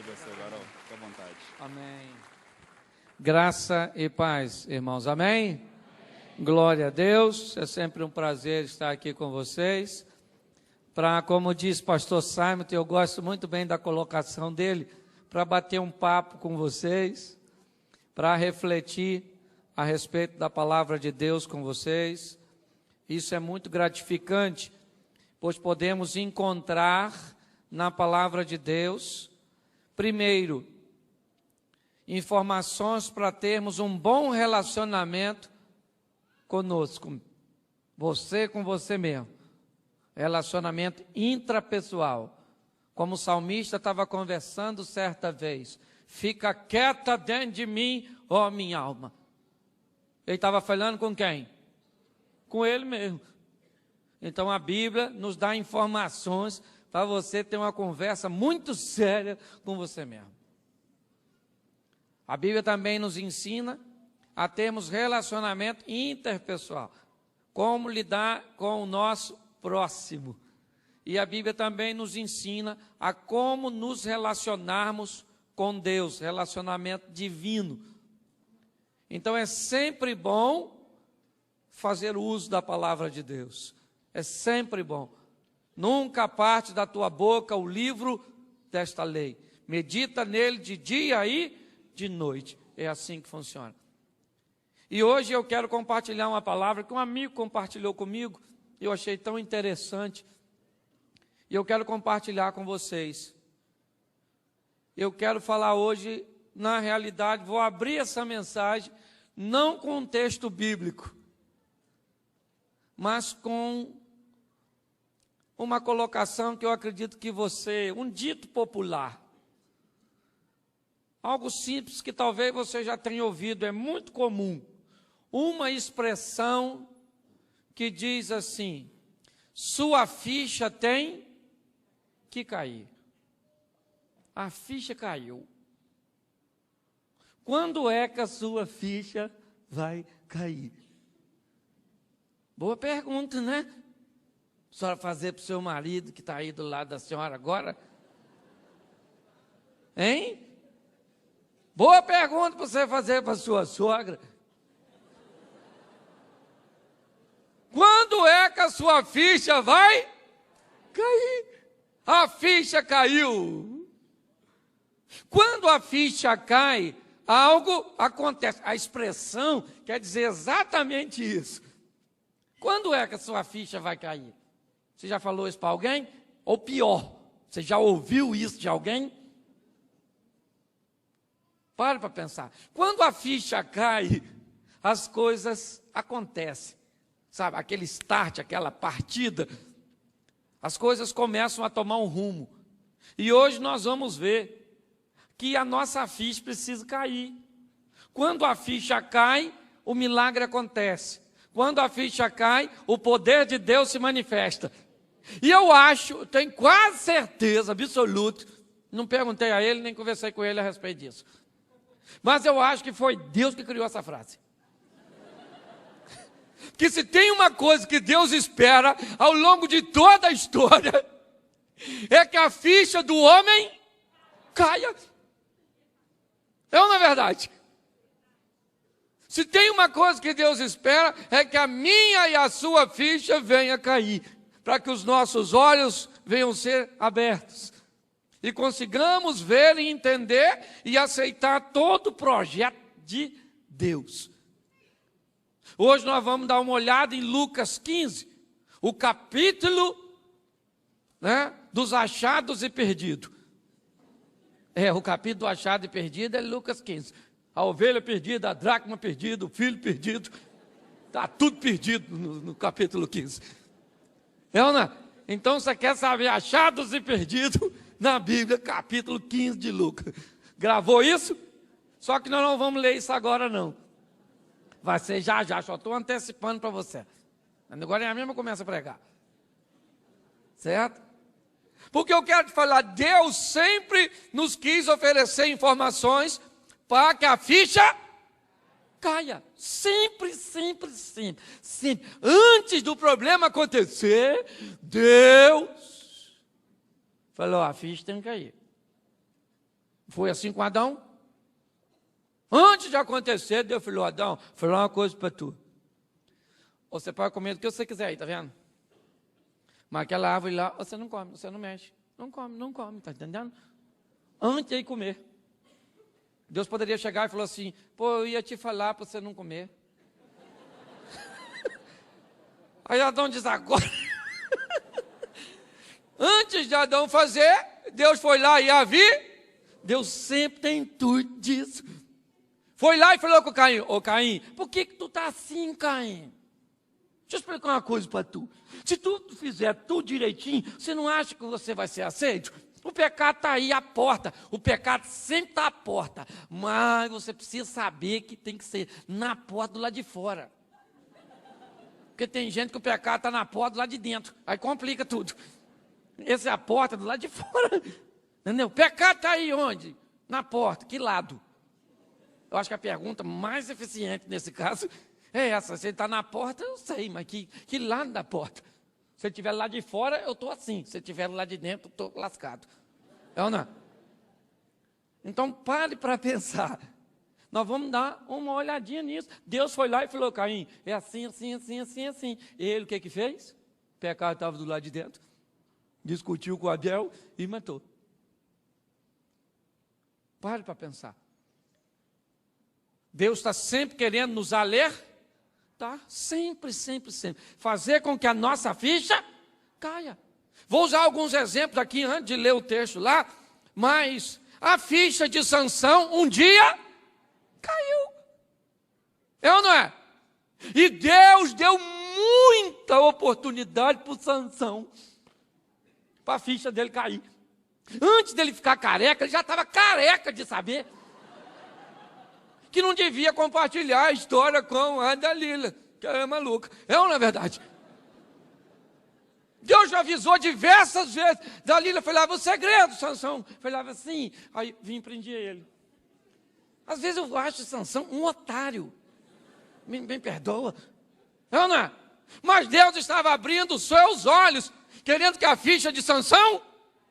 abençoe, varão. Fique à vontade. Amém. Graça e paz, irmãos. Amém? Glória a Deus. É sempre um prazer estar aqui com vocês. Como diz pastor Simon, eu gosto muito bem da colocação dele, para bater um papo com vocês, para refletir a respeito da palavra de Deus com vocês. Isso é muito gratificante, pois podemos encontrar na palavra de Deus, primeiro, informações para termos um bom relacionamento conosco, você com você mesmo, relacionamento intrapessoal. Como o salmista estava conversando certa vez, fica quieta dentro de mim, ó minha alma. Ele estava falando com quem? Com ele mesmo. Então a Bíblia nos dá informações para você ter uma conversa muito séria com você mesmo. A Bíblia também nos ensina a termos relacionamento interpessoal, como lidar com o nosso próximo. E a Bíblia também nos ensina a como nos relacionarmos com Deus, relacionamento divino. Então é sempre bom fazer uso da palavra de Deus. É sempre bom. Nunca parte da tua boca o livro desta lei. Medita nele de dia e de noite. É assim que funciona. E hoje eu quero compartilhar uma palavra que um amigo compartilhou comigo. E eu achei tão interessante. E eu quero compartilhar com vocês. Eu quero falar hoje, na realidade, vou abrir essa mensagem, não com um texto bíblico, mas com uma colocação que eu acredito que você, um dito popular, algo simples que talvez você já tenha ouvido, é muito comum, uma expressão que diz assim: sua ficha tem que cair. A ficha caiu. Quando é que a sua ficha vai cair? Boa pergunta, né? A senhora fazer para o seu marido que está aí do lado da senhora agora? Hein? Boa pergunta para você fazer para a sua sogra. Quando é que a sua ficha vai cair? A ficha caiu. Quando a ficha cai, algo acontece. A expressão quer dizer exatamente isso. Quando é que a sua ficha vai cair? Você já falou isso para alguém? Ou pior, você já ouviu isso de alguém? Pare para pensar. Quando a ficha cai, as coisas acontecem. Sabe, aquele start, aquela partida, as coisas começam a tomar um rumo. E hoje nós vamos ver que a nossa ficha precisa cair. Quando a ficha cai, o milagre acontece. Quando a ficha cai, o poder de Deus se manifesta. E eu acho, tenho quase certeza absoluta, não perguntei a ele, nem conversei com ele a respeito disso, mas eu acho que foi Deus que criou essa frase. Que se tem uma coisa que Deus espera ao longo de toda a história, é que a ficha do homem caia. É ou não é verdade? Se tem uma coisa que Deus espera, é que a minha e a sua ficha venha cair, para que os nossos olhos venham ser abertos e consigamos ver e entender e aceitar todo o projeto de Deus. Hoje nós vamos dar uma olhada em Lucas 15, o capítulo, dos achados e perdidos. O capítulo do achado e perdido é Lucas 15. A ovelha perdida, a dracma perdida, o filho perdido, está tudo perdido no capítulo 15. É ou não? Então você quer saber achados e perdidos na Bíblia, capítulo 15 de Lucas. Gravou isso? Só que nós não vamos ler isso agora não. Vai ser já, só estou antecipando para você. Agora é a mesma começa a pregar. Certo? Porque eu quero te falar, Deus sempre nos quis oferecer informações para que a ficha caia. Sempre. Antes do problema acontecer, Deus falou, a ficha tem que cair. Foi assim com Adão. Antes de acontecer, Deus falou: Adão, vou falar uma coisa para tu. Você pode comer do que você quiser aí, tá vendo? Mas aquela árvore lá, você não come, você não mexe. Não come, tá entendendo? Antes de comer. Deus poderia chegar e falar assim: pô, eu ia te falar para você não comer. Aí Adão diz: agora. Antes de Adão fazer, Deus foi lá e havia. Deus sempre tem tudo disso. Foi lá e falou com Caim: ô Caim, por que tu tá assim, Caim? Deixa eu explicar uma coisa para tu. Se tu fizer tudo direitinho, você não acha que você vai ser aceito? O pecado está aí à porta. O pecado sempre está à porta. Mas você precisa saber que tem que ser na porta do lado de fora. Porque tem gente que o pecado está na porta do lado de dentro. Aí complica tudo. Essa é a porta do lado de fora. Entendeu? O pecado está aí onde? Na porta. Que lado? Eu acho que a pergunta mais eficiente nesse caso é essa. Se ele está na porta, eu sei, mas que lado da porta? Se ele estiver lá de fora, eu estou assim. Se ele estiver lá de dentro, eu estou lascado. É ou não? Então, pare para pensar. Nós vamos dar uma olhadinha nisso. Deus foi lá e falou: Caim, é assim, assim, assim, assim, assim. Ele o que fez? O pecado estava do lado de dentro. Discutiu com Abel e matou. Pare para pensar. Deus está sempre querendo nos alertar. Sempre, sempre, sempre. Fazer com que a nossa ficha caia. Vou usar alguns exemplos aqui antes de ler o texto lá. Mas a ficha de Sansão um dia caiu. É ou não é? E Deus deu muita oportunidade para o Sansão, para a ficha dele cair. Antes dele ficar careca, ele já estava careca de saber que não devia compartilhar a história com a Dalila, que é maluca. É ou não é verdade? Deus já avisou diversas vezes. Dalila falava: o segredo, Sansão. Falava assim, aí vim e prendia ele. Às vezes eu acho Sansão um otário. Me perdoa. É ou não é? Mas Deus estava abrindo os seus olhos, querendo que a ficha de Sansão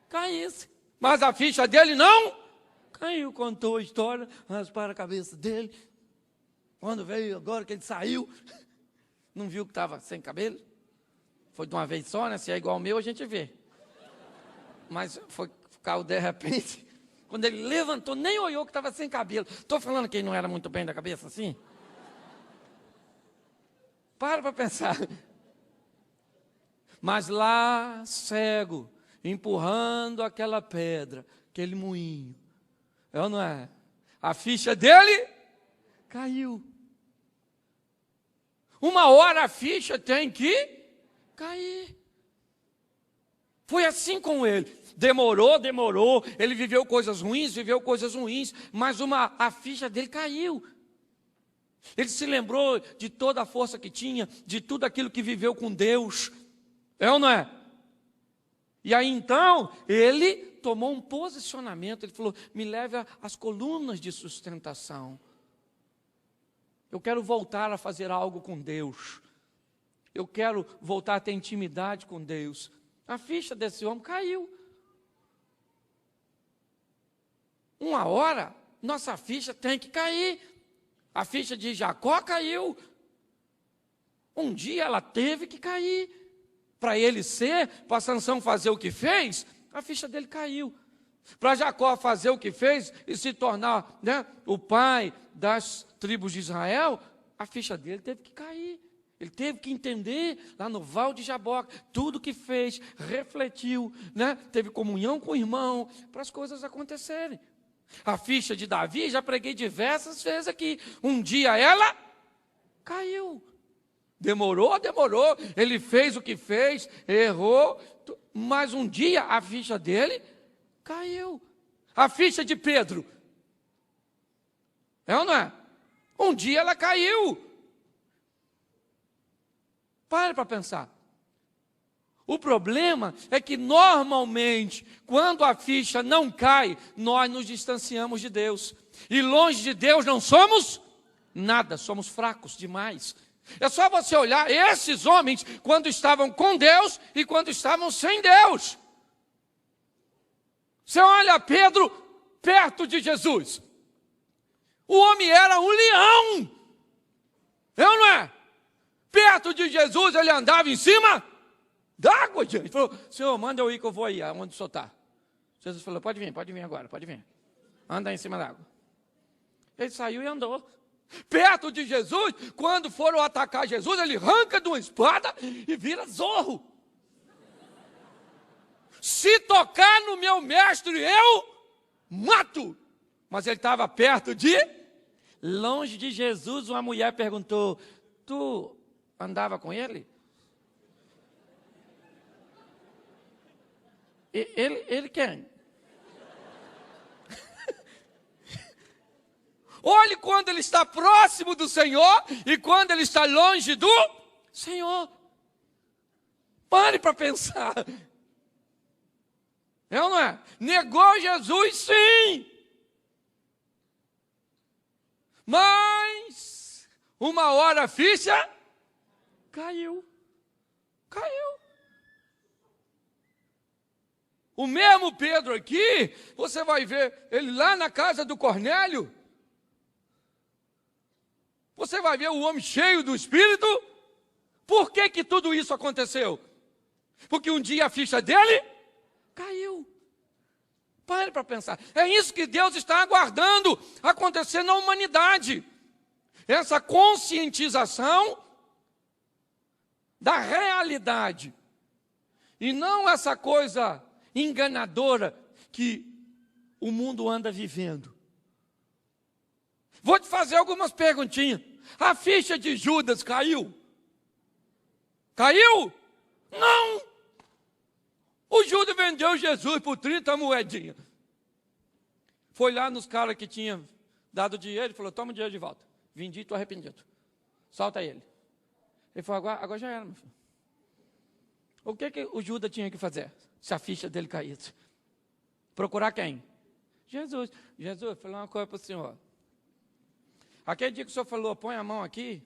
caísse. Mas a ficha dele não caiu. Contou a história, rasparam a cabeça dele. Quando veio, agora que ele saiu, não viu que estava sem cabelo? Foi de uma vez só, né? Se é igual ao meu, a gente vê. Mas foi ficar de repente, quando ele levantou, nem olhou que estava sem cabelo. Estou falando que ele não era muito bem da cabeça assim? Para pensar. Mas lá, cego, empurrando aquela pedra, aquele moinho. É ou não é? A ficha dele caiu. Uma hora a ficha tem que cair. Foi assim com ele. Demorou. Ele viveu coisas ruins, mas a ficha dele caiu. Ele se lembrou de toda a força que tinha, de tudo aquilo que viveu com Deus. É ou não é? E aí então, ele tomou um posicionamento. Ele falou: me leve às colunas de sustentação. Eu quero voltar a fazer algo com Deus. Eu quero voltar a ter intimidade com Deus. A ficha desse homem caiu. Uma hora, nossa ficha tem que cair. A ficha de Jacó caiu. Um dia ela teve que cair. Para ele ser, para Sansão fazer o que fez, a ficha dele caiu. Para Jacó fazer o que fez e se tornar, né, o pai das tribos de Israel, a ficha dele teve que cair. Ele teve que entender lá no Val de Jaboque, tudo que fez, refletiu, né, teve comunhão com o irmão, para as coisas acontecerem. A ficha de Davi, já preguei diversas vezes aqui, um dia ela caiu. Demorou, ele fez o que fez, errou, mas um dia a ficha dele caiu. A ficha de Pedro, é ou não é? Um dia ela caiu. Pare para pensar. O problema é que normalmente, quando a ficha não cai, nós nos distanciamos de Deus. E longe de Deus não somos nada, somos fracos demais. É só você olhar esses homens quando estavam com Deus e quando estavam sem Deus. Você olha Pedro, perto de Jesus. O homem era um leão. É ou não é? Perto de Jesus, ele andava em cima d'água, gente. Ele falou, Senhor, manda eu ir que eu vou aí, aonde o senhor está. Jesus falou, pode vir agora, pode vir. Anda em cima d'água. Ele saiu e andou. Perto de Jesus, quando foram atacar Jesus, ele arranca de uma espada e vira zorro. Se tocar no meu mestre, eu mato. Mas ele estava perto de... Longe de Jesus, uma mulher perguntou, tu andava com ele? Ele quem? Olhe quando ele está próximo do Senhor e quando ele está longe do Senhor. Pare para pensar. É ou não é? Negou Jesus, sim. Mas, uma hora a ficha caiu. O mesmo Pedro aqui, você vai ver ele lá na casa do Cornélio. Você vai ver o homem cheio do Espírito. Por que que tudo isso aconteceu? Porque um dia a ficha dele caiu. Pare para pensar. É isso que Deus está aguardando acontecer na humanidade. Essa conscientização da realidade. E não essa coisa enganadora que o mundo anda vivendo. Vou te fazer algumas perguntinhas. A ficha de Judas caiu? Caiu? Não! O Judas vendeu Jesus por 30 moedinhas. Foi lá nos caras que tinham dado dinheiro e falou, toma o dinheiro de volta. Vendi, estou arrependido. Solta ele. Ele falou, agora já era, meu filho. O que o Judas tinha que fazer, se a ficha dele caísse? Procurar quem? Jesus. Jesus, falou uma coisa para o senhor. Aquele dia que o senhor falou, põe a mão aqui,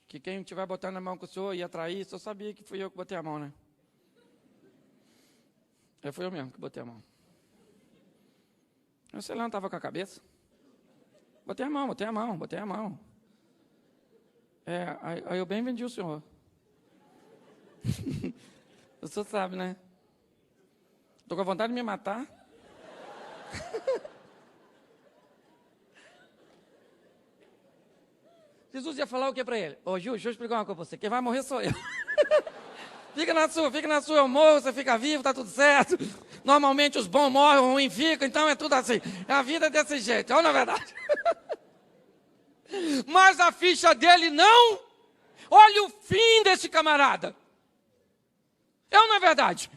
que quem estiver botando a mão com o senhor ia trair, o senhor sabia que fui eu que botei a mão, né? Foi eu mesmo que botei a mão. Eu sei lá, não estava com a cabeça. Botei a mão. Aí eu bem vendi o senhor. O senhor sabe, né? Estou com vontade de me matar. Jesus ia falar o que para ele? Ô, Ju, deixa eu explicar uma coisa para você. Quem vai morrer sou eu. Fica na sua, eu morro, você fica vivo, está tudo certo. Normalmente os bons morrem, o ruim fica, então é tudo assim. A vida é desse jeito, é na verdade. Mas a ficha dele não. Olha o fim desse camarada. É ou não é verdade?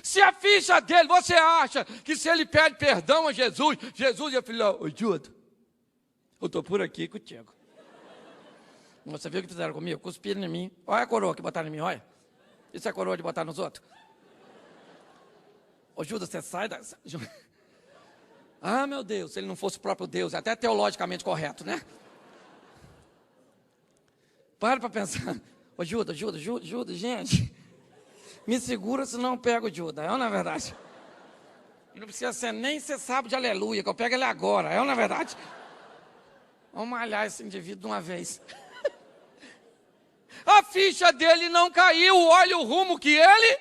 Se a ficha dele, você acha que se ele pede perdão a Jesus, Jesus ia falar, ô Judas, eu estou por aqui contigo. Você viu o que fizeram comigo? Cuspiram em mim. Olha a coroa que botaram em mim, olha. Isso é coroa de botar nos outros? Ô Judas, você sai da... Ah, meu Deus, se ele não fosse o próprio Deus, é até teologicamente correto, né? Para pensar. Ô Judas, gente. Me segura, senão eu pego o Judas. É ou não é verdade? Não precisa ser nem ser sábio de aleluia, que eu pego ele agora. É ou não é verdade? Vamos malhar esse indivíduo de uma vez. A ficha dele não caiu, olha o rumo que ele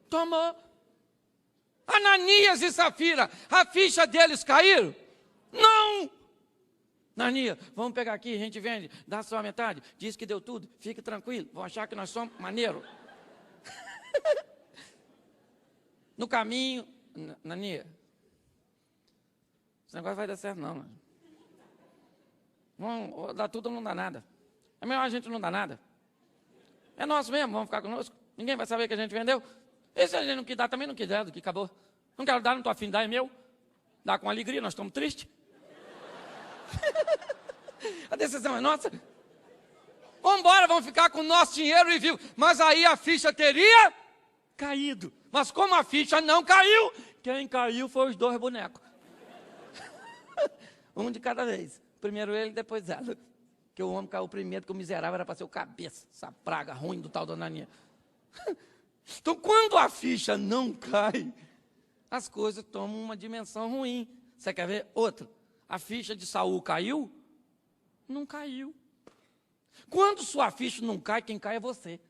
tomou. Ananias e Safira, a ficha deles caiu? Não. Ananias, vamos pegar aqui, a gente vende, dá só a metade, diz que deu tudo, fique tranquilo, vão achar que nós somos maneiro. No caminho, Ananias, esse negócio vai dar certo não, mano. Vamos dar tudo ou não dá nada. É melhor a gente não dar nada. É nosso mesmo, vamos ficar conosco. Ninguém vai saber que a gente vendeu. E se a gente não quis dar, também não quiser, do que acabou. Não quero dar, não estou afim de dar, é meu. Dá com alegria, nós estamos tristes. A decisão é nossa. Vamos embora, vamos ficar com o nosso dinheiro e vivo. Mas aí a ficha teria caído. Mas como a ficha não caiu, quem caiu foi os dois bonecos. Um de cada vez. Primeiro ele, depois ela. Que o homem caiu primeiro, que o miserável era para ser o cabeça. Essa praga ruim do tal da Ananias. Então, quando a ficha não cai, as coisas tomam uma dimensão ruim. Você quer ver? Outra. A ficha de Saul caiu? Não caiu. Quando sua ficha não cai, quem cai é você.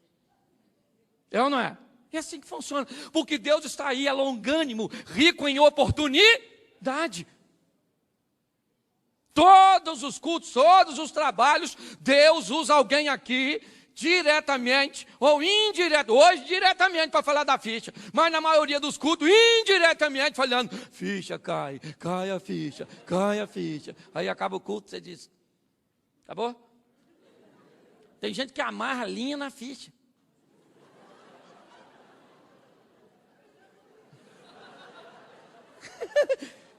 É ou não é? É assim que funciona. Porque Deus está aí, é longânimo, rico em oportunidade. Todos os cultos, todos os trabalhos, Deus usa alguém aqui, diretamente ou indiretamente, hoje diretamente para falar da ficha, mas na maioria dos cultos, indiretamente falando, ficha cai, cai a ficha, cai a ficha. Aí acaba o culto, você diz, acabou? Tem gente que amarra a linha na ficha.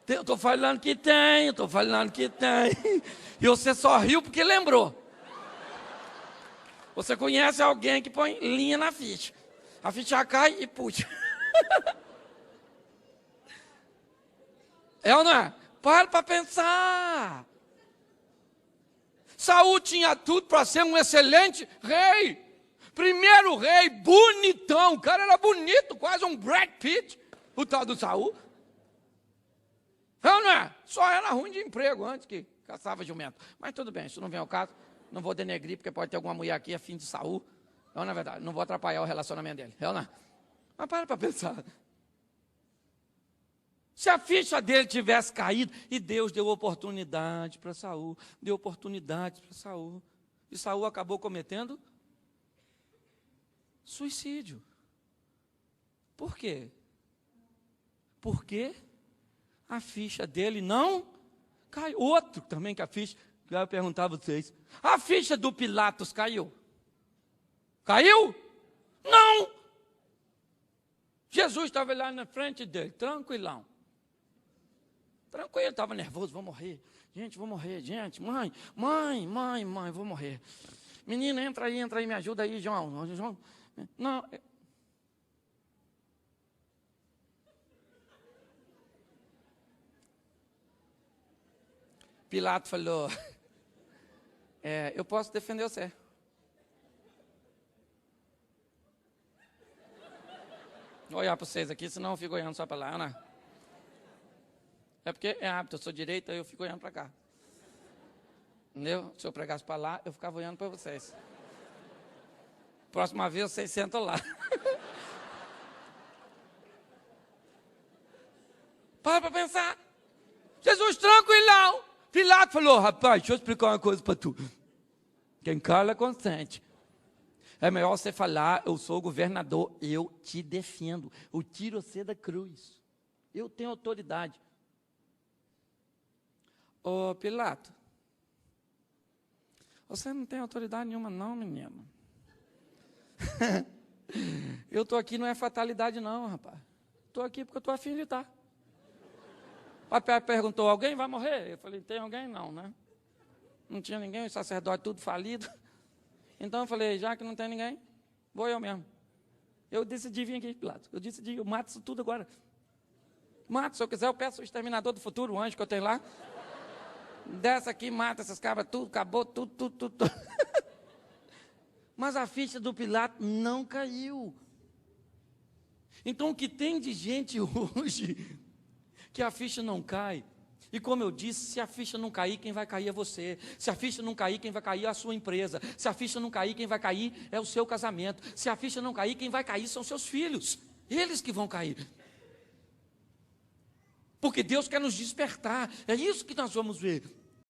Eu estou falando que tem, E você só riu porque lembrou. Você conhece alguém que põe linha na ficha. A ficha cai e puxa. É ou não é? Para pensar. Saul tinha tudo para ser um excelente rei. Primeiro rei, bonitão. O cara era bonito, quase um Brad Pitt. O tal do Saul. Não é? Só era ruim de emprego antes que caçava jumento. Mas tudo bem, isso não vem ao caso. Não vou denegrir, porque pode ter alguma mulher aqui afim de Saul. Não, na verdade, não vou atrapalhar o relacionamento dele. Não é? Mas para pensar. Se a ficha dele tivesse caído, e Deus deu oportunidade para Saul, deu oportunidade para Saul, e Saul acabou cometendo suicídio. Por quê? Porque a ficha dele não caiu. Outro também que a ficha, eu ia perguntar a vocês, a ficha do Pilatos caiu? Caiu? Não! Jesus estava lá na frente dele, tranquilão. Tranquilo, estava nervoso, vou morrer. Gente, vou morrer, gente. Mãe, vou morrer. Menina, entra aí, me ajuda aí, João. João. Não. Pilatos falou, eu posso defender você. Vou olhar para vocês aqui, senão eu fico olhando só para lá, né? É porque é hábito, eu sou direita, eu fico olhando para cá. Entendeu? Se eu pregasse para lá, eu ficava olhando para vocês. Próxima vez, vocês sentam lá. Para pensar. Jesus tranquilão. Pilatos falou, rapaz, deixa eu explicar uma coisa para tu. Quem cala consente. É melhor você falar, eu sou o governador, eu te defendo. Eu tiro você da cruz. Eu tenho autoridade. Ô Pilatos, você não tem autoridade nenhuma não, menino. Eu estou aqui, não é fatalidade não, rapaz. Estou aqui porque eu estou afim de estar. O papai perguntou, alguém vai morrer? Eu falei, tem alguém? Não, né? Não tinha ninguém, o sacerdote tudo falido. Então eu falei, já que não tem ninguém, vou eu mesmo. Eu decidi vir aqui, Pilatos. Eu decidi, eu mato isso tudo agora. Mato, se eu quiser, eu peço o exterminador do futuro, o anjo que eu tenho lá. Desce aqui, mata essas cabras, tudo, acabou, tudo. Mas a ficha do Pilatos não caiu. Então o que tem de gente hoje que a ficha não cai? E como eu disse, se a ficha não cair, quem vai cair é você. Se a ficha não cair, quem vai cair é a sua empresa. Se a ficha não cair, quem vai cair é o seu casamento. Se a ficha não cair, quem vai cair são seus filhos. Eles que vão cair. Porque Deus quer nos despertar. É isso que nós vamos ver.